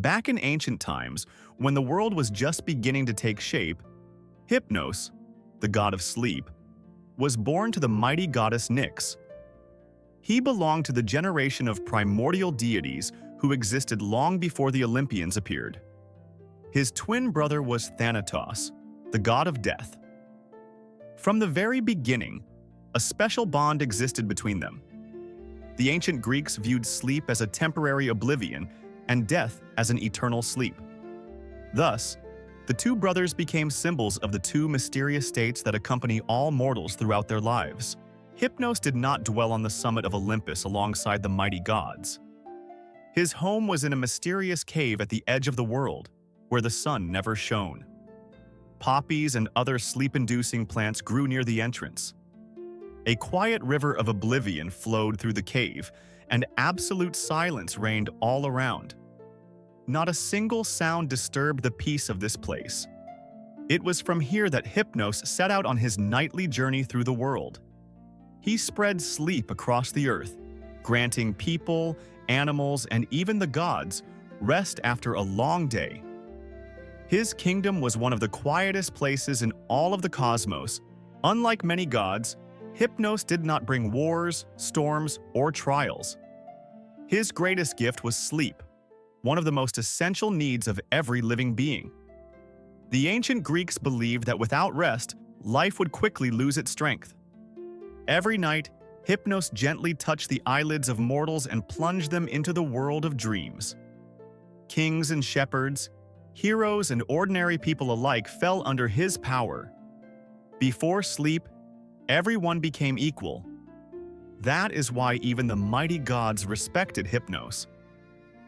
Back in ancient times, when the world was just beginning to take shape, Hypnos, the god of sleep, was born to the mighty goddess Nyx. He belonged to the generation of primordial deities who existed long before the Olympians appeared. His twin brother was Thanatos, the god of death. From the very beginning, a special bond existed between them. The ancient Greeks viewed sleep as a temporary oblivion and death as an eternal sleep. Thus, the two brothers became symbols of the two mysterious states that accompany all mortals throughout their lives. Hypnos did not dwell on the summit of Olympus alongside the mighty gods. His home was in a mysterious cave at the edge of the world, where the sun never shone. Poppies and other sleep-inducing plants grew near the entrance. A quiet river of oblivion flowed through the cave, and absolute silence reigned all around. Not a single sound disturbed the peace of this place. It was from here that Hypnos set out on his nightly journey through the world. He spread sleep across the earth, granting people, animals, and even the gods rest after a long day. His kingdom was one of the quietest places in all of the cosmos. Unlike many gods, Hypnos did not bring wars, storms, or trials. His greatest gift was sleep, one of the most essential needs of every living being. The ancient Greeks believed that without rest, life would quickly lose its strength. Every night, Hypnos gently touched the eyelids of mortals and plunged them into the world of dreams. Kings and shepherds, heroes and ordinary people alike fell under his power. Before sleep, everyone became equal. That is why even the mighty gods respected Hypnos.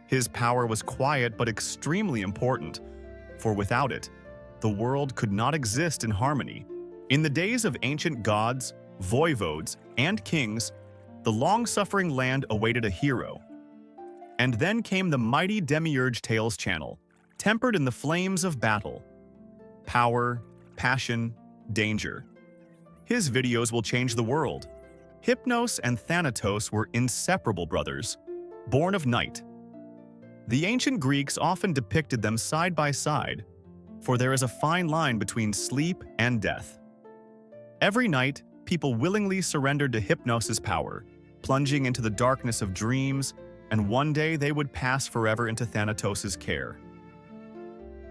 His power was quiet but extremely important, for without it, the world could not exist in harmony. In the days of ancient gods, voivodes, and kings, the long-suffering land awaited a hero. And then came the mighty demiurge Tales channel, tempered in the flames of battle. Power, passion, danger. His videos will change the world. Hypnos and Thanatos were inseparable brothers, born of night. The ancient Greeks often depicted them side by side, for there is a fine line between sleep and death. Every night, people willingly surrendered to Hypnos' power, plunging into the darkness of dreams, and one day they would pass forever into Thanatos' care.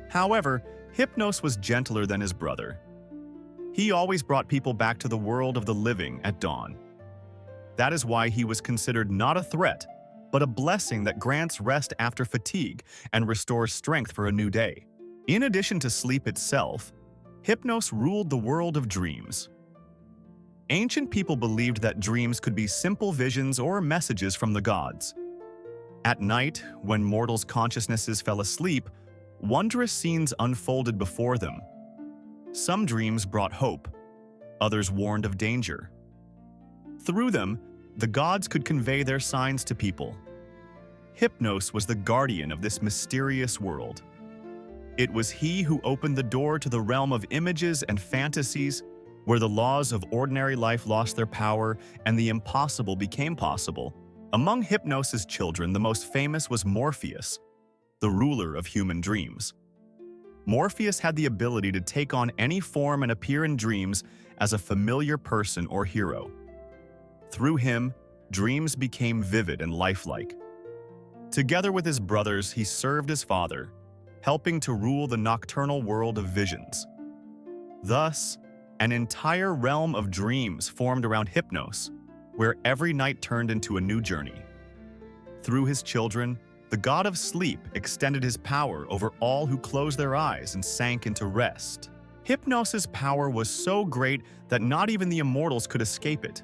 However, Hypnos was gentler than his brother. He always brought people back to the world of the living at dawn. That is why he was considered not a threat, but a blessing that grants rest after fatigue and restores strength for a new day. In addition to sleep itself, Hypnos ruled the world of dreams. Ancient people believed that dreams could be simple visions or messages from the gods. At night, when mortals' consciousnesses fell asleep, wondrous scenes unfolded before them. Some dreams brought hope, others warned of danger. Through them, the gods could convey their signs to people. Hypnos was the guardian of this mysterious world. It was he who opened the door to the realm of images and fantasies, where the laws of ordinary life lost their power and the impossible became possible. Among Hypnos' children, the most famous was Morpheus, the ruler of human dreams. Morpheus had the ability to take on any form and appear in dreams as a familiar person or hero. Through him, dreams became vivid and lifelike. Together with his brothers, he served his father, helping to rule the nocturnal world of visions. Thus, an entire realm of dreams formed around Hypnos, where every night turned into a new journey. Through his children, the god of sleep extended his power over all who closed their eyes and sank into rest. Hypnos' power was so great that not even the immortals could escape it.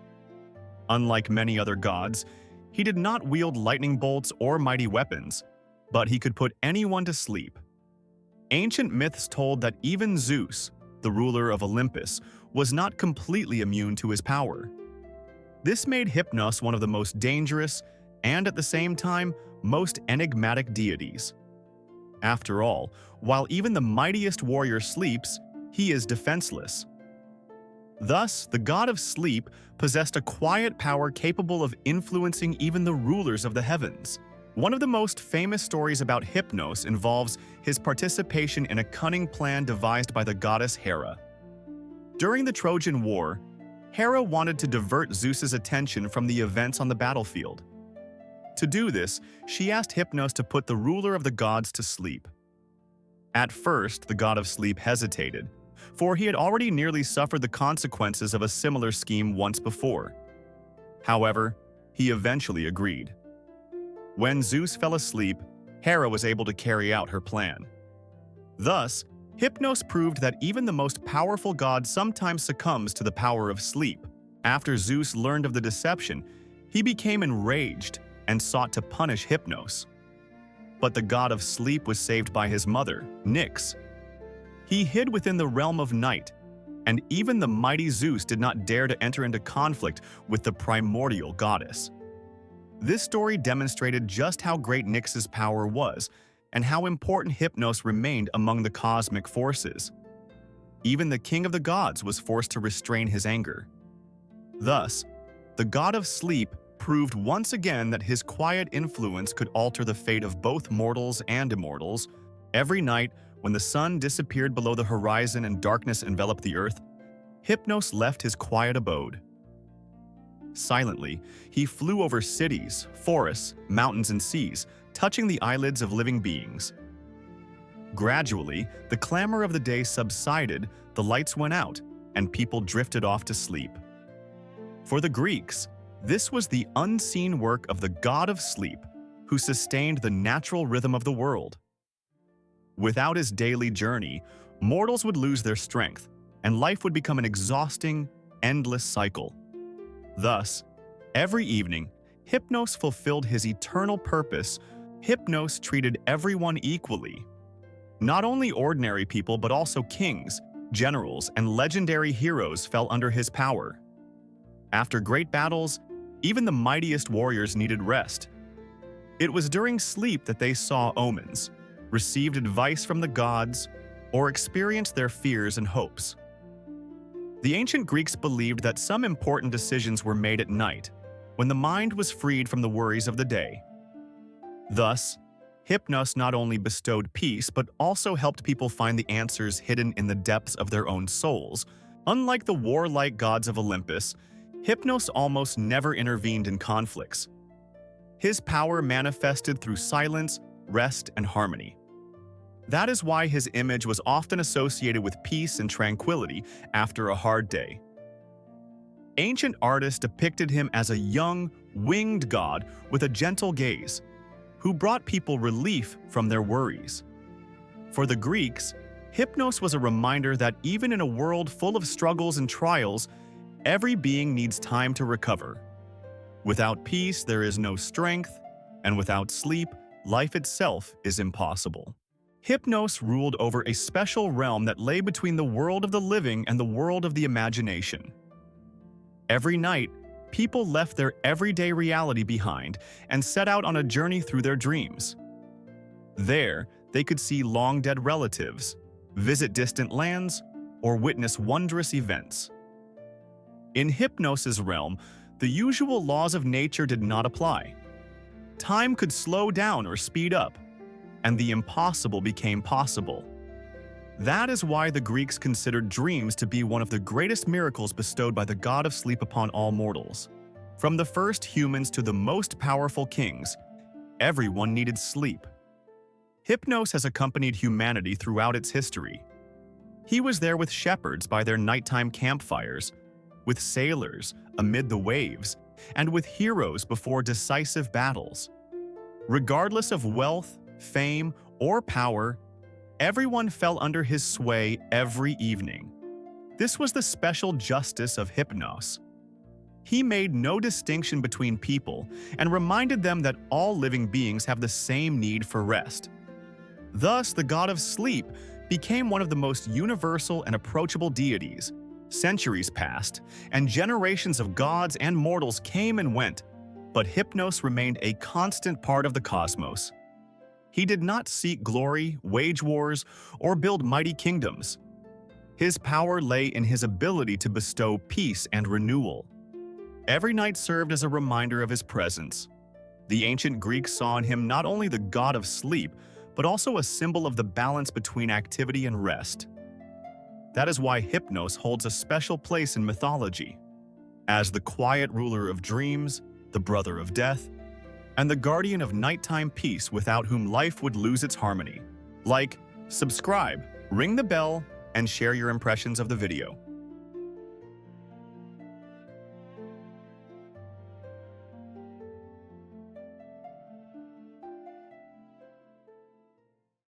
Unlike many other gods, he did not wield lightning bolts or mighty weapons, but he could put anyone to sleep. Ancient myths told that even Zeus, the ruler of Olympus, was not completely immune to his power. This made Hypnos one of the most dangerous and, at the same time, most enigmatic deities. After all, while even the mightiest warrior sleeps, he is defenseless. Thus, the god of sleep possessed a quiet power capable of influencing even the rulers of the heavens. One of the most famous stories about Hypnos involves his participation in a cunning plan devised by the goddess Hera. During the Trojan War, Hera wanted to divert Zeus's attention from the events on the battlefield. To do this, she asked Hypnos to put the ruler of the gods to sleep. At first, the god of sleep hesitated, for he had already nearly suffered the consequences of a similar scheme once before. However, he eventually agreed. When Zeus fell asleep, Hera was able to carry out her plan. Thus, Hypnos proved that even the most powerful god sometimes succumbs to the power of sleep. After Zeus learned of the deception, he became enraged and sought to punish Hypnos. But the god of sleep was saved by his mother, Nyx. He hid within the realm of night, and even the mighty Zeus did not dare to enter into conflict with the primordial goddess. This story demonstrated just how great Nyx's power was and how important Hypnos remained among the cosmic forces. Even the king of the gods was forced to restrain his anger. Thus, the god of sleep proved once again that his quiet influence could alter the fate of both mortals and immortals. Every night, when the sun disappeared below the horizon and darkness enveloped the earth, Hypnos left his quiet abode. Silently, he flew over cities, forests, mountains, and seas, touching the eyelids of living beings. Gradually, the clamor of the day subsided, the lights went out, and people drifted off to sleep. For the Greeks, this was the unseen work of the god of sleep, who sustained the natural rhythm of the world. Without his daily journey, mortals would lose their strength, and life would become an exhausting, endless cycle. Thus, every evening, Hypnos fulfilled his eternal purpose. Hypnos treated everyone equally. Not only ordinary people, but also kings, generals, and legendary heroes fell under his power. After great battles, even the mightiest warriors needed rest. It was during sleep that they saw omens, received advice from the gods, or experienced their fears and hopes. The ancient Greeks believed that some important decisions were made at night, when the mind was freed from the worries of the day. Thus, Hypnos not only bestowed peace but also helped people find the answers hidden in the depths of their own souls. Unlike the warlike gods of Olympus, Hypnos almost never intervened in conflicts. His power manifested through silence, rest, and harmony. That is why his image was often associated with peace and tranquility after a hard day. Ancient artists depicted him as a young, winged god with a gentle gaze, who brought people relief from their worries. For the Greeks, Hypnos was a reminder that even in a world full of struggles and trials, every being needs time to recover. Without peace, there is no strength, and without sleep, life itself is impossible. Hypnos ruled over a special realm that lay between the world of the living and the world of the imagination. Every night, people left their everyday reality behind and set out on a journey through their dreams. There, they could see long-dead relatives, visit distant lands, or witness wondrous events. In Hypnos' realm, the usual laws of nature did not apply. Time could slow down or speed up, and the impossible became possible. That is why the Greeks considered dreams to be one of the greatest miracles bestowed by the god of sleep upon all mortals. From the first humans to the most powerful kings, everyone needed sleep. Hypnos has accompanied humanity throughout its history. He was there with shepherds by their nighttime campfires, with sailors amid the waves, and with heroes before decisive battles. Regardless of wealth, fame, or power, everyone fell under his sway every evening. This was the special justice of Hypnos. He made no distinction between people and reminded them that all living beings have the same need for rest. Thus, the god of sleep became one of the most universal and approachable deities. Centuries passed, and generations of gods and mortals came and went, but Hypnos remained a constant part of the cosmos. He did not seek glory, wage wars, or build mighty kingdoms. His power lay in his ability to bestow peace and renewal. Every night served as a reminder of his presence. The ancient Greeks saw in him not only the god of sleep, but also a symbol of the balance between activity and rest. That is why Hypnos holds a special place in mythology. As the quiet ruler of dreams, the brother of death, and the guardian of nighttime peace without whom life would lose its harmony. Like, subscribe, ring the bell, and share your impressions of the video.